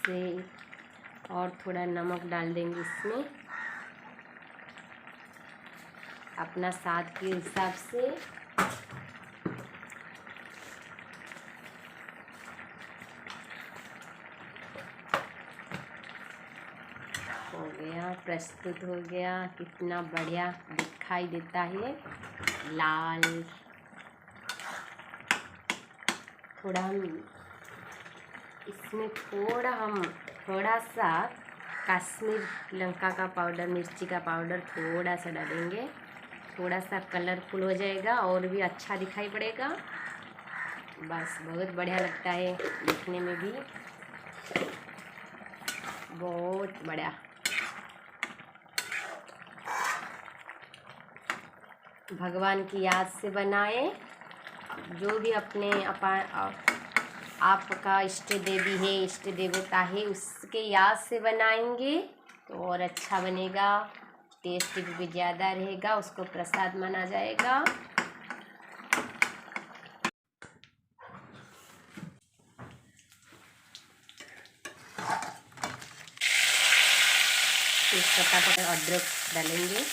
से और थोड़ा नमक डाल देंगे इसमें अपना स्वाद के हिसाब से। हो गया, प्रस्तुत हो गया। कितना बढ़िया दिखाई देता है, लाल। थोड़ा हम इसमें थोड़ा सा कश्मीर लंका का पाउडर, मिर्ची का पाउडर थोड़ा सा डालेंगे। थोड़ा सा कलरफुल हो जाएगा और भी अच्छा दिखाई पड़ेगा। बस बहुत बढ़िया लगता है देखने में भी, बहुत बढ़िया। भगवान की याद से बनाएं। जो भी अपने आपका इष्ट देवी है, इष्ट देवता है, उसके याद से बनाएंगे तो और अच्छा बनेगा, टेस्ट भी ज़्यादा रहेगा, उसको प्रसाद माना जाएगा। इसका फटाफट अदरक डालेंगे।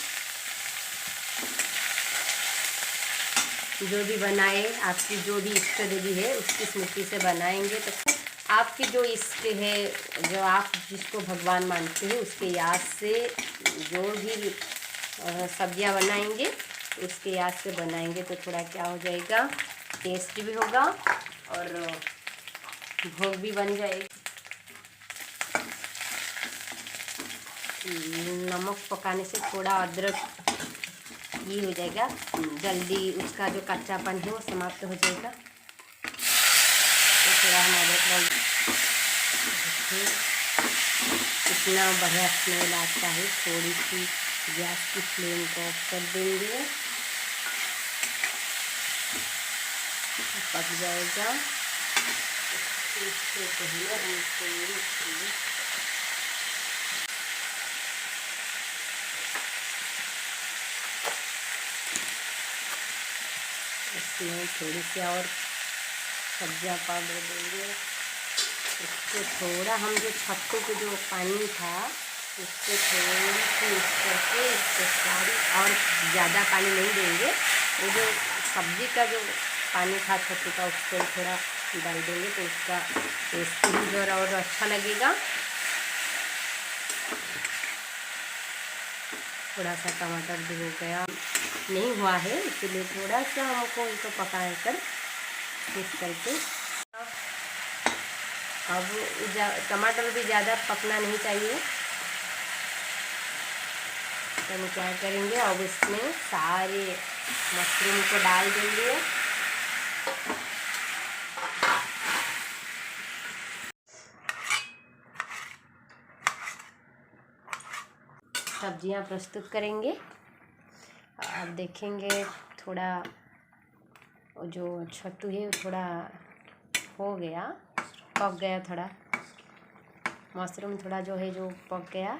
जो भी बनाए, आपकी जो भी इष्ट देवी है उसकी स्मृति से बनाएंगे तो आपकी जो इष्ट है, जो आप जिसको भगवान मानते हैं, उसके याद से जो भी सब्जियां बनाएंगे उसके याद से बनाएंगे तो थोड़ा क्या हो जाएगा, टेस्ट भी होगा और भोग भी बन जाएगा। नमक पकाने से थोड़ा अदरक ये हो जाएगा, जल्दी उसका जो कच्चापन है वो समाप्त हो जाएगा। तो थोड़ा हम अदरक कितना बढ़िया स्मेल आता है। थोड़ी सी गैस की फ्लेम को ऑफ कर देंगे, पक जाएगा। इससे पहले इसमें थोड़ी सी और सब्जियां पाउडर देंगे। इससे थोड़ा हम जो छत्तू के जो पानी था उससे थोड़ी सी मिक्स करके इसको सारी, और ज़्यादा पानी नहीं देंगे। वो जो सब्जी का जो पानी था छत्तू का उसको थोड़ा डाल देंगे तो उसका टेस्ट भी जो और अच्छा लगेगा। थोड़ा सा टमाटर भी हो गया, नहीं हुआ है इसलिए थोड़ा सा हमको इसको पका कर मिक्स करके। अब टमाटर भी ज़्यादा पकना नहीं चाहिए। तो हम क्या करेंगे, अब इसमें सारे मशरूम को डाल देंगे। सब्जियां प्रस्तुत करेंगे। आप देखेंगे थोड़ा जो छत्तू है थोड़ा हो गया, पक गया, थोड़ा मशरूम थोड़ा जो है जो पक गया।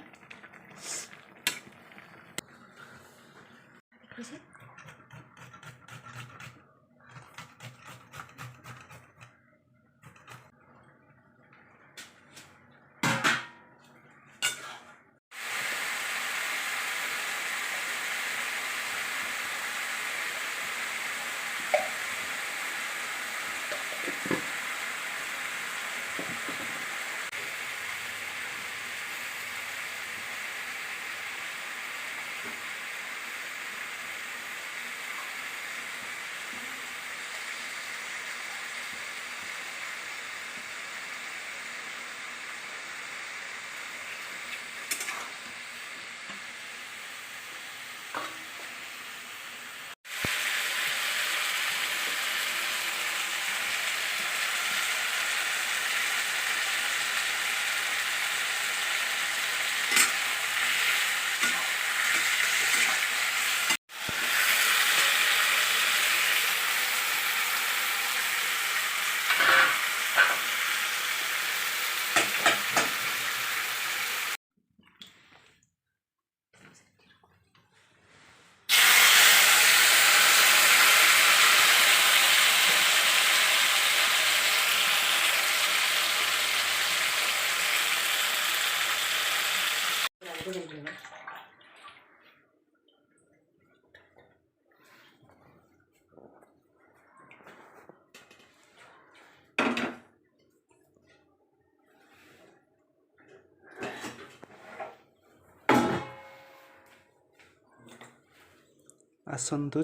आसन्तु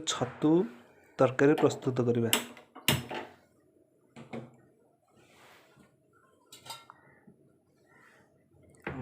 छतु तरकारी प्रस्तुत करिबा।